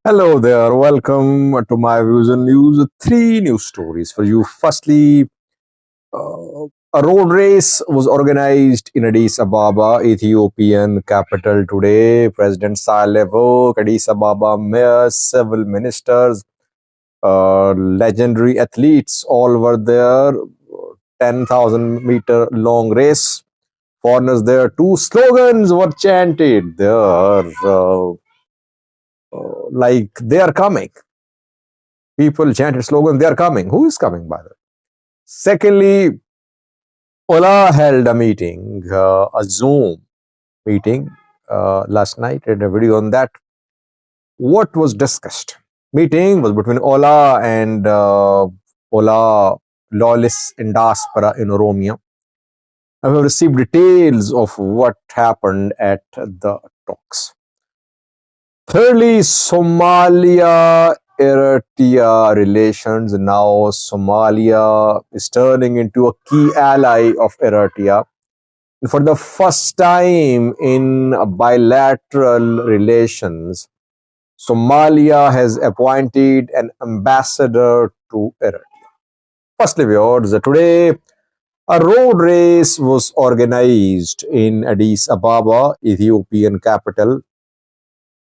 Hello there, welcome to my views and news. Three news stories for you. Firstly, a road race was organized in Addis Ababa, Ethiopian capital today. President Saleh Work, Addis Ababa mayors, several ministers, legendary athletes, all were there. 10,000-meter long race. Foreigners there. Two slogans were chanted there, like they are coming. People chanted slogan, they are coming. Who is coming, by the way? Secondly, OLA held a meeting, a Zoom meeting last night. I did a video on that. What was discussed? Meeting was between OLA and OLA lawless in diaspora in Oromia. I have received details of what happened at the talks. Thirdly, Somalia Eritrea relations. Now Somalia is turning into a key ally of Eritrea. And for the first time in bilateral relations, Somalia has appointed an ambassador to Eritrea. Firstly, viewers, today a road race was organized in Addis Ababa, Ethiopian capital.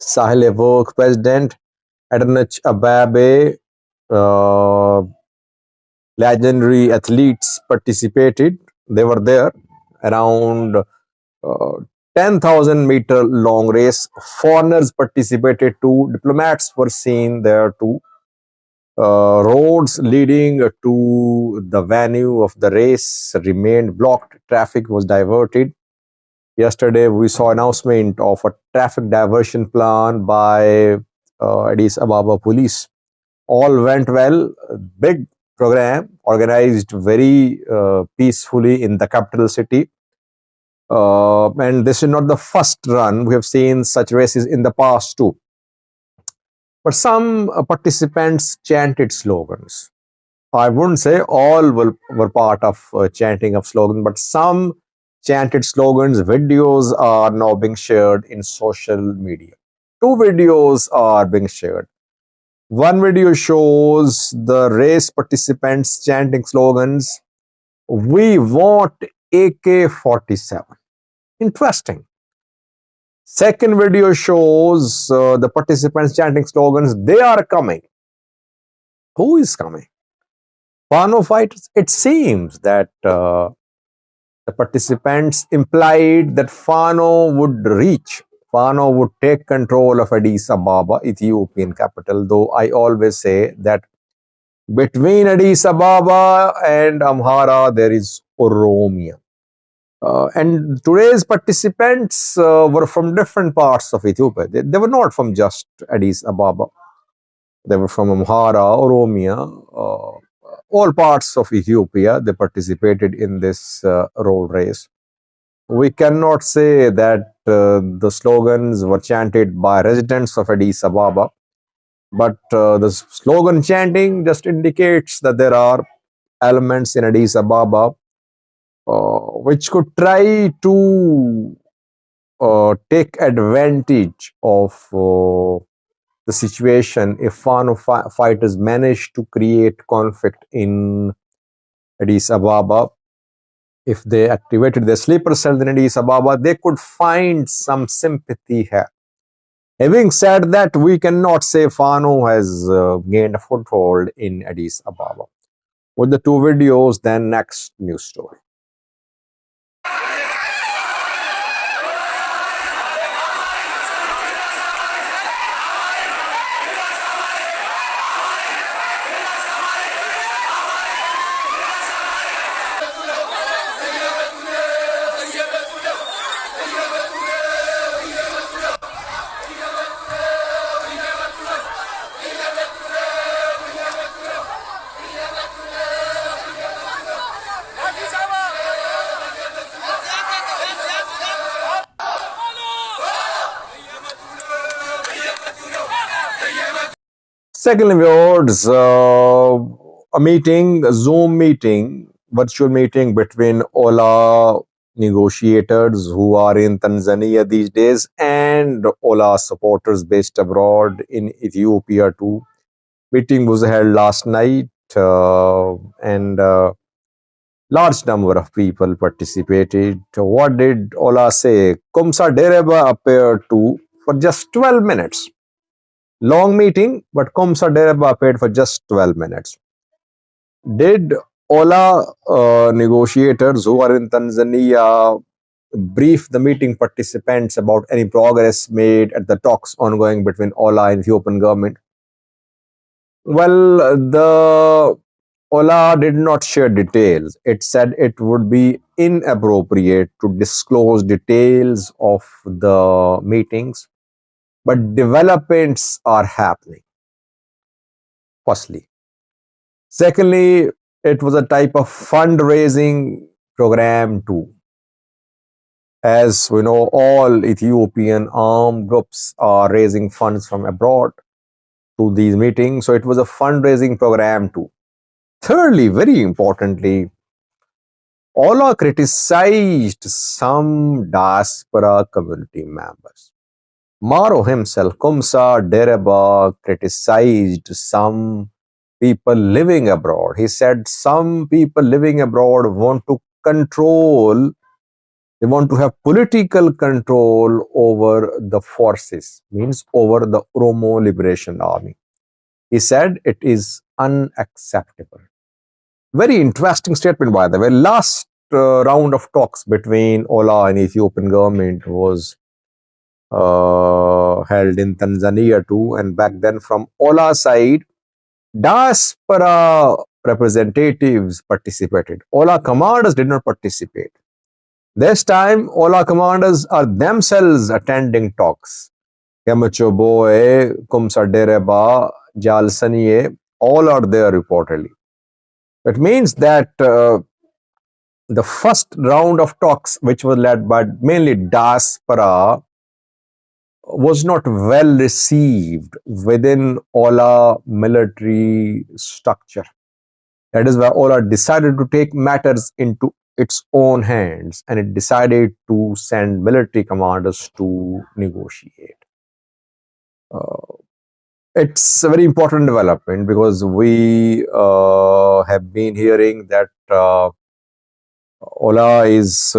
Saleh Work President Addis Ababa, legendary athletes participated. They were there. Around 10,000-meter long race. Foreigners participated too. Diplomats were seen there too. Roads leading to the venue of the race remained blocked. Traffic was diverted. Yesterday, we saw announcement of a traffic diversion plan by Addis Ababa police. All went well. Big program organized very peacefully in the capital city. And this is not the first run. We have seen such races in the past too. But some participants chanted slogans. I wouldn't say all were part of chanting of slogans, but some chanted slogans. Videos are now being shared in social media. Two videos are being shared. One video shows the race participants chanting slogans, "We want AK-47." Interesting. Second video shows the participants chanting slogans, "They are coming." Who is coming? Fano fighters? It seems that the participants implied that Fano would take control of Addis Ababa, Ethiopian capital, though I always say that between Addis Ababa and Amhara, there is Oromia. And today's participants were from different parts of Ethiopia. They were not from just Addis Ababa. They were from Amhara, Oromia, all parts of Ethiopia. They participated in this road race. We cannot say that the slogans were chanted by residents of Addis Ababa, but the slogan chanting just indicates that there are elements in Addis Ababa which could try to take advantage of the situation if Fano fighters manage to create conflict in Addis Ababa. If they activated their sleeper cells in Addis Ababa, they could find some sympathy here. Having said that, we cannot say Fano has gained a foothold in Addis Ababa. With the two videos, then next news story. Secondly, viewers, a meeting, a Zoom meeting, virtual meeting between OLA negotiators who are in Tanzania these days and OLA supporters based abroad in Ethiopia too. Meeting was held last night and large number of people participated. What did OLA say? Kumsa Dereba appeared to for just 12 minutes. Long meeting, but Kumsa Dereba appeared for just 12 minutes. Did OLA negotiators who are in Tanzania brief the meeting participants about any progress made at the talks ongoing between OLA and Ethiopian government? Well, the OLA did not share details. It said it would be inappropriate to disclose details of the meetings, but developments are happening. Firstly. Secondly, it was a type of fundraising program too. As we know, all Ethiopian armed groups are raising funds from abroad to these meetings. So it was a fundraising program too. Thirdly, very importantly, OLA criticized some diaspora community members. Maro himself, Kumsa Dereba, criticized some people living abroad. He said some people living abroad want to control, they want to have political control over the forces, means over the Oromo Liberation Army. He said it is unacceptable. Very interesting statement, by the way. Last round of talks between OLA and Ethiopian government was held in Tanzania too, and back then from OLA side, diaspora representatives participated. OLA commanders did not participate. This time, OLA commanders are themselves attending talks. Kemachoboe, Kumsa Dereba, Jalsaniye, all are there reportedly. It means that the first round of talks, which was led by mainly diaspora, was not well received within OLA military structure. That is why OLA decided to take matters into its own hands, and it decided to send military commanders to negotiate. It's a very important development because we have been hearing that OLA is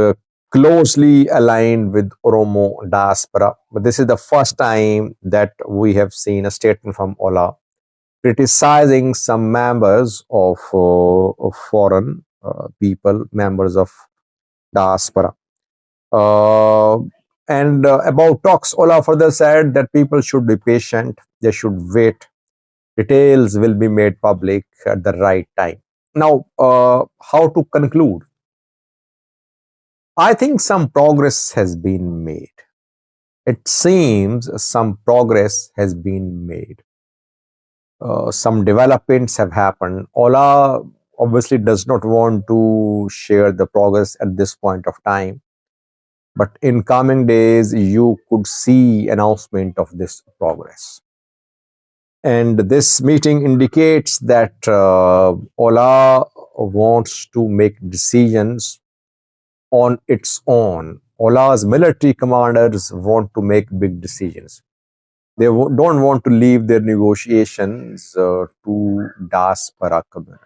closely aligned with Oromo diaspora, but this is the first time that we have seen a statement from OLA criticizing some members of foreign people, members of diaspora. And about talks, OLA further said that people should be patient, they should wait. Details will be made public at the right time. Now, how to conclude? I think some progress has been made. It seems some progress has been made. Some developments have happened. OLA obviously does not want to share the progress at this point of time. But in coming days, you could see announcement of this progress. And this meeting indicates that OLA wants to make decisions on its own. OLA's military commanders want to make big decisions. They don't want to leave their negotiations to diaspora community.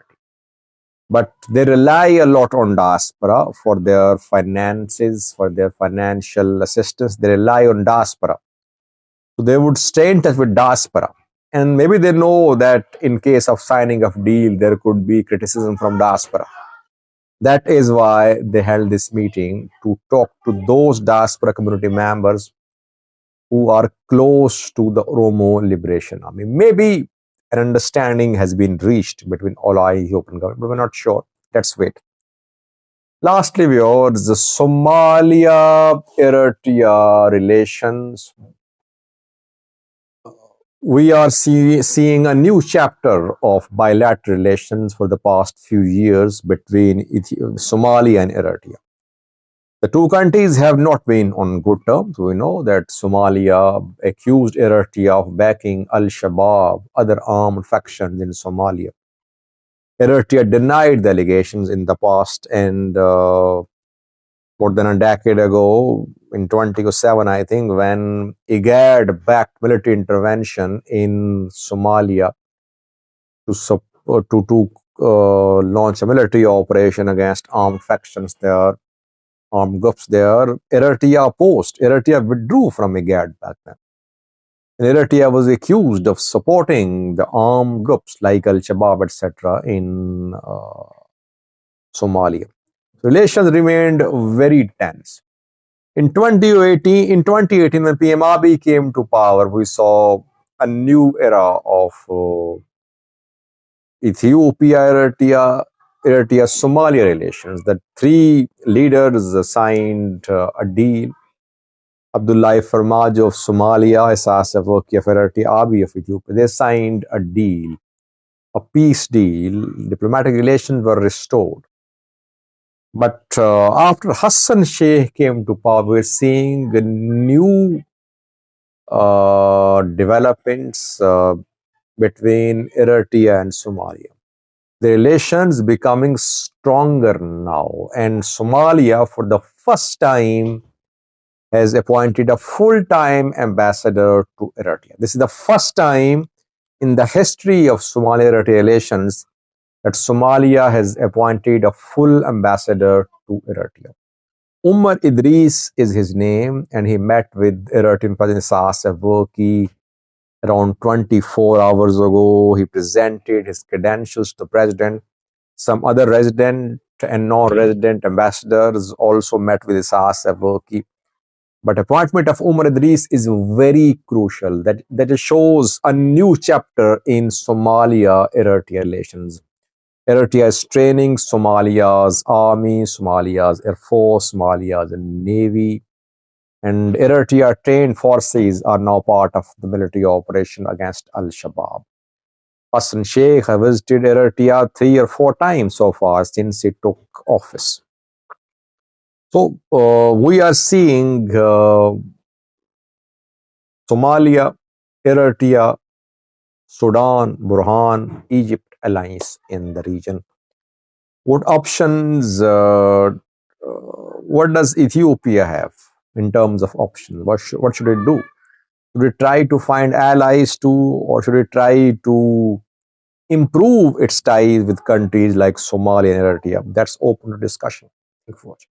But they rely a lot on diaspora for their finances, for their financial assistance. They rely on diaspora. So they would stay in touch with diaspora. And maybe they know that in case of signing of deal, there could be criticism from diaspora. That is why they held this meeting to talk to those diaspora community members who are close to the Oromo Liberation Army. Maybe an understanding has been reached between OLA and Ethiopian government, but we're not sure. Let's wait. Lastly, viewers, the Somalia-Eritrea relations. We are seeing a new chapter of bilateral relations for the past few years between Somalia and Eritrea. The two countries have not been on good terms. We know that Somalia accused Eritrea of backing Al-Shabaab, other armed factions in Somalia. Eritrea denied the allegations in the past, and more than a decade ago, in 2007, I think, when IGAD backed military intervention in Somalia to launch a military operation against armed factions there, armed groups there. Eritrea opposed. Eritrea withdrew from IGAD back then. And Eritrea was accused of supporting the armed groups like Al Shabaab, etc., in Somalia. Relations remained very tense. In 2018, when PM Abiy came to power, we saw a new era of Ethiopia, Eritrea Somalia relations. The three leaders signed a deal. Abdullahi Farmajo of Somalia, Isaias Afwerki of Eritrea, Abiy of Ethiopia. They signed a deal, a peace deal. Diplomatic relations were restored. But after Hassan Sheikh came to power, we're seeing new developments between Eritrea and Somalia. The relations becoming stronger now, and Somalia, for the first time, has appointed a full-time ambassador to Eritrea. This is the first time in the history of Somalia-Eritrea relations that Somalia has appointed a full ambassador to Eritrea. Umar Idris is his name, and he met with Eritrean President Isaias Afwerki around 24 hours ago. He presented his credentials to the president. Some other resident and non-resident ambassadors also met with Isaias Afwerki. But appointment of Umar Idris is very crucial. That shows a new chapter in Somalia-Eritrea relations. Eritrea is training Somalia's army, Somalia's air force, Somalia's navy, and Eritrea trained forces are now part of the military operation against Al Shabaab. Hassan Sheikh has visited Eritrea 3 or 4 times so far since he took office. So we are seeing Somalia, Eritrea, Sudan, Burhan, Egypt alliance in the region. What options, what does Ethiopia have in terms of options? What should it do? Should it try to find allies too, or should it try to improve its ties with countries like Somalia and Eritrea? That's open to discussion. Thank you for watching.